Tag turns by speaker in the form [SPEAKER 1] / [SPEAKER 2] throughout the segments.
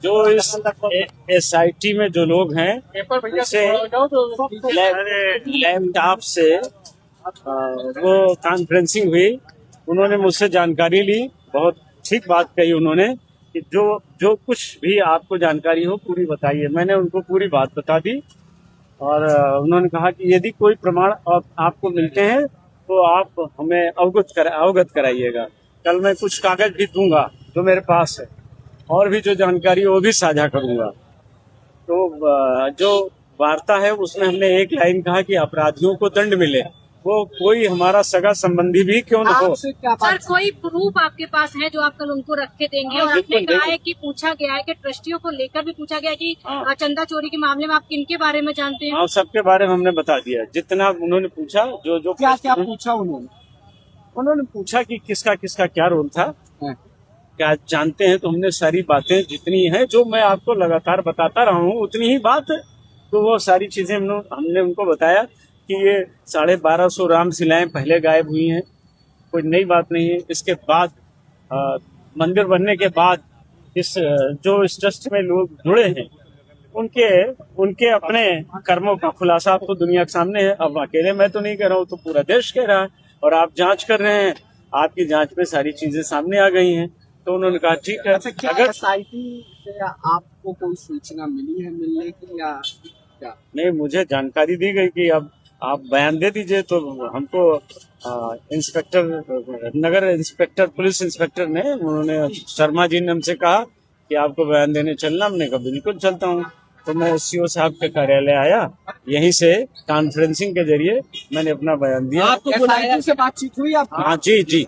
[SPEAKER 1] जो इस SIT में जो लोग हैं उसे लैपटॉप से वो कॉन्फ्रेंसिंग हुई, उन्होंने मुझसे जानकारी ली। बहुत ठीक बात कही उन्होंने कि जो जो कुछ भी आपको जानकारी हो पूरी बताइए। मैंने उनको पूरी बात बता दी और उन्होंने कहा कि यदि कोई प्रमाण आपको मिलते हैं तो आप हमें अवगत कराइएगा। कल मैं कुछ कागज भी दूंगा जो मेरे पास है, और भी जो जानकारी वो भी साझा करूंगा। तो जो वार्ता है उसमें हमने एक लाइन कहा कि अपराधियों को दंड मिले, वो कोई हमारा सगा संबंधी भी क्यों न हो।
[SPEAKER 2] सर, कोई प्रूफ आपके पास है जो आप कल उनको रख के देंगे? और आपने कहा है कि पूछा गया है कि ट्रस्टियों को लेकर भी पूछा गया है कि चंदा चोरी के मामले में आप किनके बारे में जानते हैं?
[SPEAKER 1] हाँ, सबके बारे में हमने बता दिया, जितना उन्होंने पूछा। जो
[SPEAKER 3] क्या क्या पूछा
[SPEAKER 1] उन्होंने पूछा कि किसका किसका क्या रोल था, क्या जानते हैं। तो हमने सारी बातें जितनी हैं, जो मैं आपको लगातार बताता रहा हूँ उतनी ही बात, तो वो सारी चीजें हमने उनको बताया कि ये 1250 रामशिलाएं पहले गायब हुई हैं, कोई नई बात नहीं है। इसके बाद मंदिर बनने के बाद जो इस ट्रस्ट में लोग जुड़े हैं उनके अपने कर्मों का खुलासा अब तो दुनिया के सामने है। अब अकेले मैं तो नहीं कह रहा हूँ, तो पूरा देश कह रहा है और आप जांच कर रहे हैं। आपकी जांच में सारी चीजें सामने आ गई हैं। तो उन्होंने कहा ठीक है।
[SPEAKER 3] अगर SIT से आपको कोई सूचना मिली है मिलने की या क्या?
[SPEAKER 1] नहीं, मुझे जानकारी दी गई कि अब आप बयान दे दीजिए। तो हमको नगर इंस्पेक्टर, पुलिस इंस्पेक्टर ने, उन्होंने शर्मा जी ने हमसे कहा कि आपको बयान देने चलना। हमने कहा बिल्कुल चलता हूँ। तो मैं CO साहब के कार्यालय आया, यहीं से कॉन्फ्रेंसिंग के जरिए मैंने अपना बयान दिया।
[SPEAKER 3] आपको SIT से बातचीत हुई आपकी?
[SPEAKER 1] हाँ जी जी।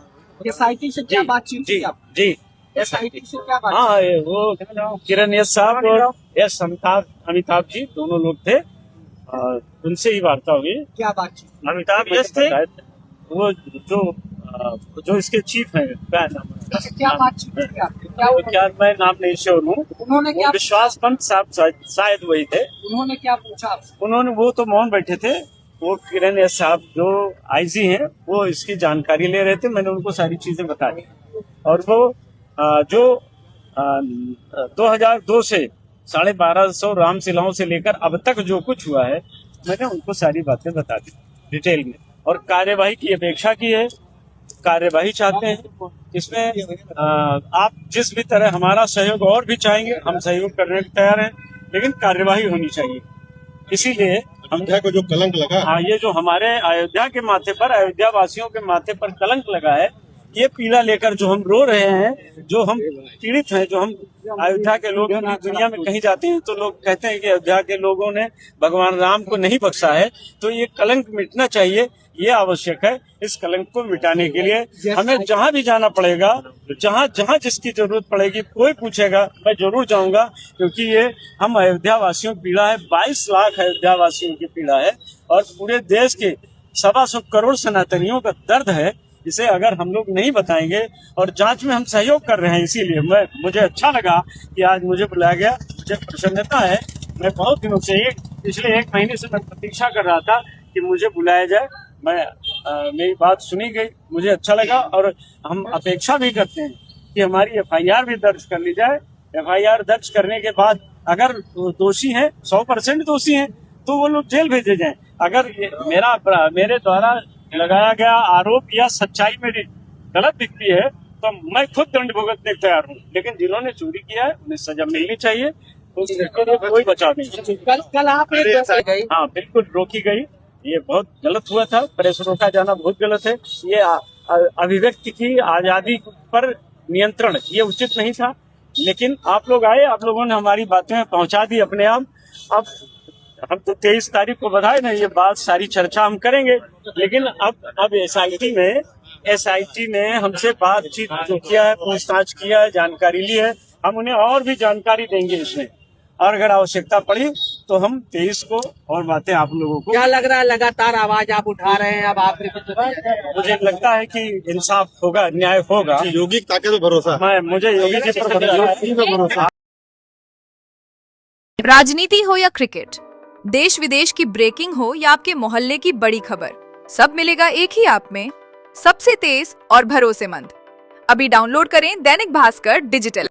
[SPEAKER 3] SIT से क्या बातचीत
[SPEAKER 1] जी
[SPEAKER 3] हुई?
[SPEAKER 1] जी।
[SPEAKER 3] SIT से क्या बात?
[SPEAKER 1] हाँ, वो किरण यश साहब और यश अमिताभ जी दोनों लोग थे, उनसे ही वार्ता हुई।
[SPEAKER 3] क्या बातचीत?
[SPEAKER 1] अमिताभ यश थे, वो जो इसके चीफ हैं।
[SPEAKER 3] क्या बातचीत हुई आपकी?
[SPEAKER 1] क्या मैं नाम नहीं श्योर हूँ।
[SPEAKER 3] उन्होंने क्या?
[SPEAKER 1] विश्वास पंत साहब शायद वही थे।
[SPEAKER 3] उन्होंने क्या पूछा आपसे?
[SPEAKER 1] वो तो मौन बैठे थे। वो किरण यश साहब जो IG हैं, वो इसकी जानकारी ले रहे थे। मैंने उनको सारी चीजें बता दी और वो जो 2002 से 1250 रामशिलाओं से लेकर अब तक जो कुछ हुआ है, मैंने उनको सारी बातें बता दी डिटेल में, और कार्यवाही की अपेक्षा की है। कार्यवाही चाहते हैं इसमें। आप जिस भी तरह हमारा सहयोग और भी चाहेंगे, हम सहयोग करने को तैयार हैं, लेकिन कार्यवाही होनी चाहिए। इसीलिए
[SPEAKER 4] अयोध्या को जो कलंक लगा,
[SPEAKER 1] हाँ, ये जो हमारे अयोध्या के माथे पर, अयोध्या वासियों के माथे पर कलंक लगा है, ये पीला लेकर जो हम रो रहे हैं, जो हम पीड़ित हैं, जो हम अयोध्या के लोग दुनिया में कहीं जाते हैं तो लोग कहते हैं कि अयोध्या के लोगों ने भगवान राम को नहीं बख्शा है। तो ये कलंक मिटना चाहिए, ये आवश्यक है। इस कलंक को मिटाने के लिए हमें जहां भी जाना पड़ेगा, जहां जहां जिसकी जरूरत पड़ेगी, कोई पूछेगा मैं जरूर जाऊंगा, क्योंकि ये हम अयोध्या वासियों की पीड़ा है। 22 लाख अयोध्या वासियों की पीड़ा है और पूरे देश के 125 करोड़ सनातनियों का दर्द है। इसे अगर हम लोग नहीं बताएंगे, और जांच में हम सहयोग कर रहे हैं, इसीलिए मुझे अच्छा लगा कि आज मुझे बुलाया गया। मुझे प्रसन्नता है। मैं बहुत दिनों से, पिछले 1 महीने से मैं प्रतीक्षा कर रहा था कि मुझे बुलाया जाए। मेरी बात सुनी गई, मुझे अच्छा लगा, और हम अपेक्षा भी करते हैं कि हमारी FIR भी दर्ज कर ली जाए। FIR दर्ज करने के बाद अगर दोषी हैं, 100% दोषी हैं, तो वो लोग जेल भेजे जाएं। अगर मेरे द्वारा लगाया गया आरोप या सच्चाई मेरी गलत दिखती है तो मैं खुद दंड भुगतने को तैयार हूँ, लेकिन जिन्होंने चोरी किया है उन्हें सजा मिलनी चाहिए। तो कोई बचाव नहीं।
[SPEAKER 3] कल आप
[SPEAKER 1] हाँ, बिल्कुल रोकी गई। ये बहुत गलत हुआ था। प्रेस रोका जाना बहुत गलत है। ये अभिव्यक्ति की आजादी पर नियंत्रण, ये उचित नहीं था। लेकिन आप लोग आए, आप लोगों ने हमारी बातें पहुंचा दी अपने आप। अब हम तो 23 तारीख को बधाई ना, ये बात सारी चर्चा हम करेंगे। लेकिन अब SIT ने हमसे बातचीत जो किया है, पूछताछ किया है, जानकारी ली है, हम उन्हें और भी जानकारी देंगे इसमें। और अगर आवश्यकता पड़ी तो हम 23 को और बातें आप लोगों को।
[SPEAKER 3] क्या लग रहा है, लगातार आवाज आप उठा रहे हैं, अब आपने
[SPEAKER 1] मुझे लगता है कि इंसाफ होगा, न्याय होगा।
[SPEAKER 4] योगी ताकि तो भरोसा,
[SPEAKER 1] मुझे योगी जी पर भरोसा।
[SPEAKER 5] राजनीति हो या क्रिकेट, देश विदेश की ब्रेकिंग हो या आपके मोहल्ले की बड़ी खबर, सब मिलेगा एक ही ऐप में, सबसे तेज और भरोसेमंद। अभी डाउनलोड करें दैनिक भास्कर डिजिटल।